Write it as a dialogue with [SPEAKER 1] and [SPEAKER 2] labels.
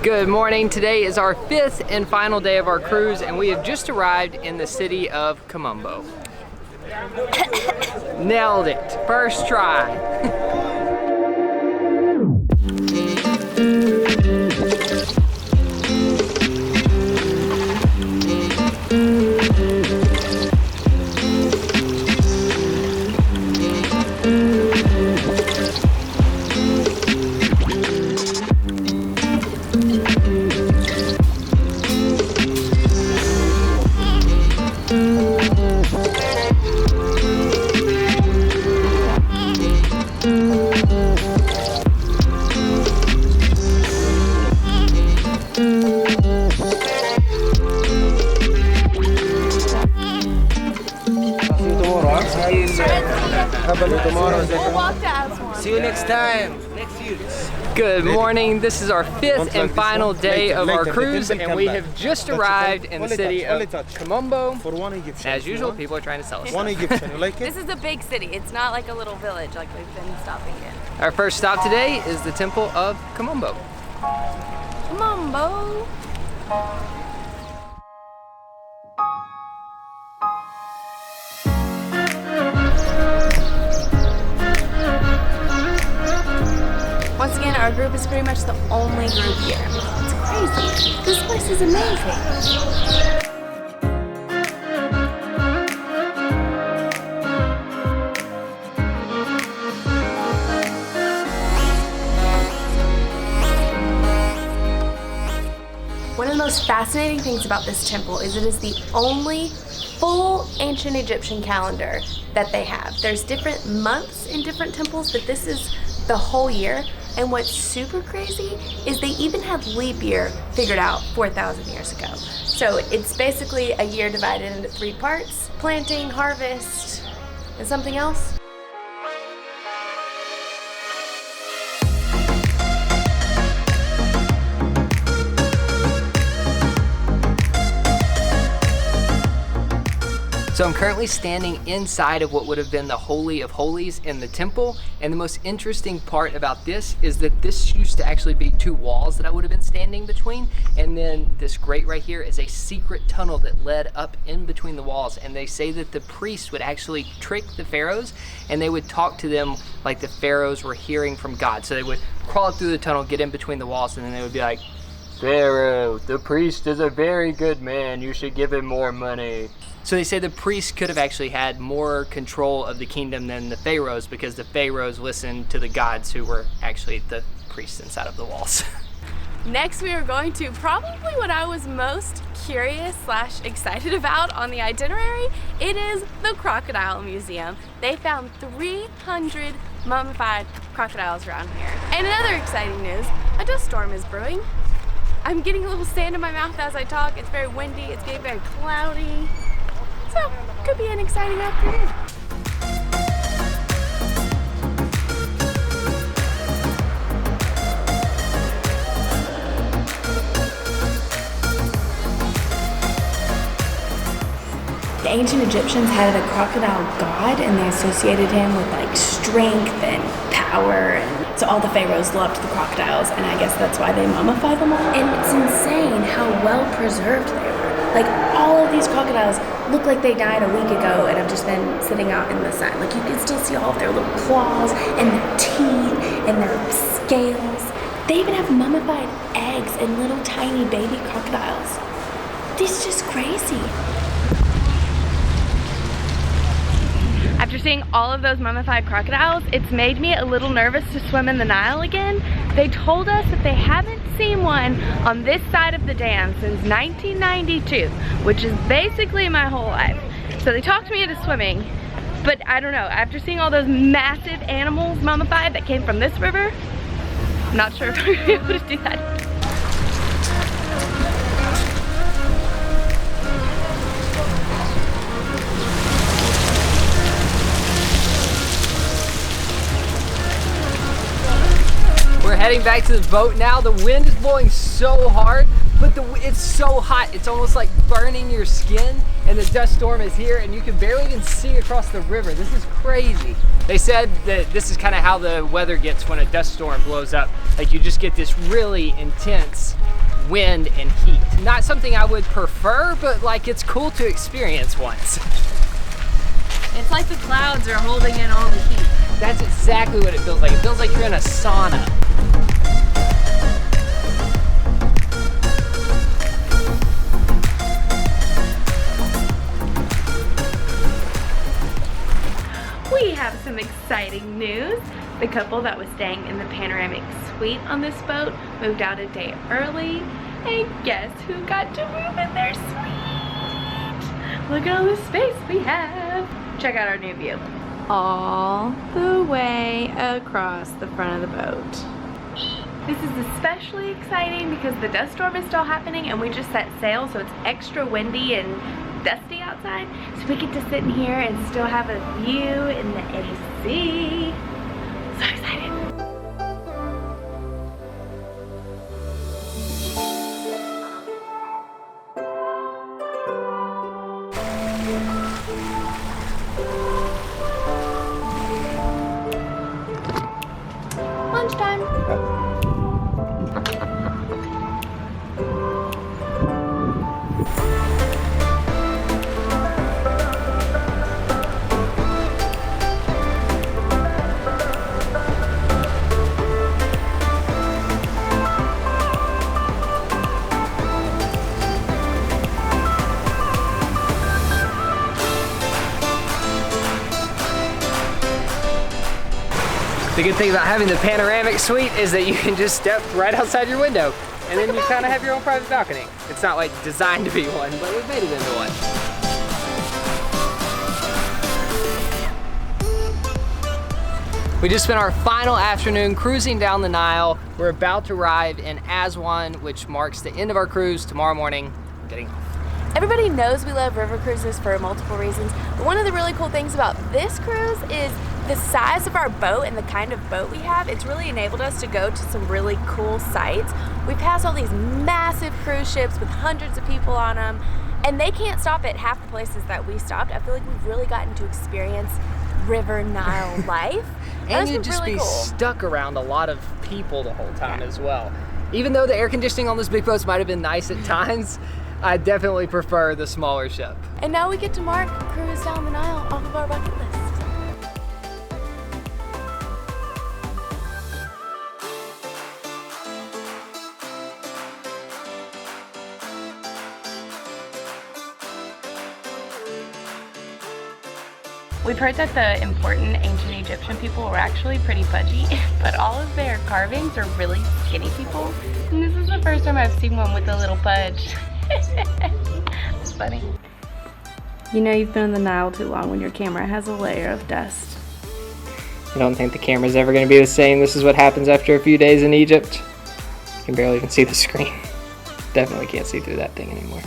[SPEAKER 1] Good morning. Today is our 5th and final day of our cruise, and we have just arrived in the city of Colombo. Nailed it. First try.
[SPEAKER 2] See you next time. Next year.
[SPEAKER 1] Good morning. This is our 5th and final day of our cruise, and we have just arrived in the city of Colombo. As usual, people are trying to sell us stuff.
[SPEAKER 3] This is a big city. It's not like a little village like we've been stopping in.
[SPEAKER 1] Our first stop today is the Temple of Colombo.
[SPEAKER 3] Colombo. Once again, our group is pretty much the only group here. It's crazy. This place is amazing. One of the most fascinating things about this temple is it is the only full ancient Egyptian calendar that they have. There's different months in different temples, but this is the whole year. And what's super crazy is they even had leap year figured out 4,000 years ago. So it's basically a year divided into 3 parts: planting, harvest, and something else.
[SPEAKER 1] So I'm currently standing inside of what would have been the Holy of Holies in the temple, and the most interesting part about this is that this used to actually be 2 walls that I would have been standing between, and then this grate right here is a secret tunnel that led up in between the walls, and they say that the priests would actually trick the pharaohs, and they would talk to them like the pharaohs were hearing from God. So they would crawl through the tunnel, get in between the walls, and then they would be like, "Pharaoh, the priest is a very good man, you should give him more money." So they say the priests could have actually had more control of the kingdom than the pharaohs, because the pharaohs listened to the gods who were actually the priests inside of the walls.
[SPEAKER 3] Next, we are going to probably what I was most curious / excited about on the itinerary. It is the Crocodile Museum. They found 300 mummified crocodiles around here. And in other exciting news, a dust storm is brewing. I'm getting a little sand in my mouth as I talk. It's very windy, it's getting very cloudy. So, could be an exciting afternoon. The ancient Egyptians had a crocodile god, and they associated him with like strength and power, and so all the pharaohs loved the crocodiles, and I guess that's why they mummify them all. And it's insane how well preserved they were. Like, all of these crocodiles look like they died a week ago and have just been sitting out in the sun. Like, you can still see all of their little claws and their teeth and their scales. They even have mummified eggs and little tiny baby crocodiles. This is just crazy. After seeing all of those mummified crocodiles, it's made me a little nervous to swim in the Nile again. They told us that they haven't seen one on this side of the dam since 1992, which is basically my whole life. So they talked me into swimming, but I don't know, after seeing all those massive animals mummified that came from this river, I'm not sure if I'm gonna be able to do that.
[SPEAKER 1] We're heading back to the boat now. The wind is blowing so hard, but it's so hot. It's almost like burning your skin, and the dust storm is here, and you can barely even see across the river. This is crazy. They said that this is kind of how the weather gets when a dust storm blows up. Like, you just get this really intense wind and heat. Not something I would prefer, but like it's cool to experience once.
[SPEAKER 3] It's like the clouds are holding in all the heat.
[SPEAKER 1] That's exactly what it feels like. It feels like you're in a sauna.
[SPEAKER 3] We have some exciting news. The couple that was staying in the panoramic suite on this boat moved out a day early. And guess who got to move in their suite? Look at all the space we have. Check out our new view. All the way across the front of the boat. This is especially exciting because the dust storm is still happening and we just set sail, so it's extra windy and dusty outside. So we get to sit in here and still have a view in the AC. So excited. Lunchtime.
[SPEAKER 1] The good thing about having the panoramic suite is that you can just step right outside your window and then you kind of have your own private balcony. It's not like designed to be one, but we've made it into one. We just spent our final afternoon cruising down the Nile. We're about to arrive in Aswan, which marks the end of our cruise. Tomorrow morning, we're getting off.
[SPEAKER 4] Everybody knows we love river cruises for multiple reasons, but one of the really cool things about this cruise is the size of our boat and the kind of boat we have. It's really enabled us to go to some really cool sites. We pass all these massive cruise ships with hundreds of people on them, and they can't stop at half the places that we stopped. I feel like we've really gotten to experience River Nile life.
[SPEAKER 1] And you'd just really be stuck around a lot of people the whole time as well. Even though the air conditioning on those big boats might have been nice at times, I definitely prefer the smaller ship.
[SPEAKER 4] And now we get to mark cruise down the Nile off of our bucket list.
[SPEAKER 3] We've heard that the important ancient Egyptian people were actually pretty pudgy, but all of their carvings are really skinny people. And this is the first time I've seen one with a little pudge. It's funny. You know you've been in the Nile too long when your camera has a layer of dust.
[SPEAKER 1] I don't think the camera's ever going to be the same. This is what happens after a few days in Egypt. You can barely even see the screen. Definitely can't see through that thing anymore.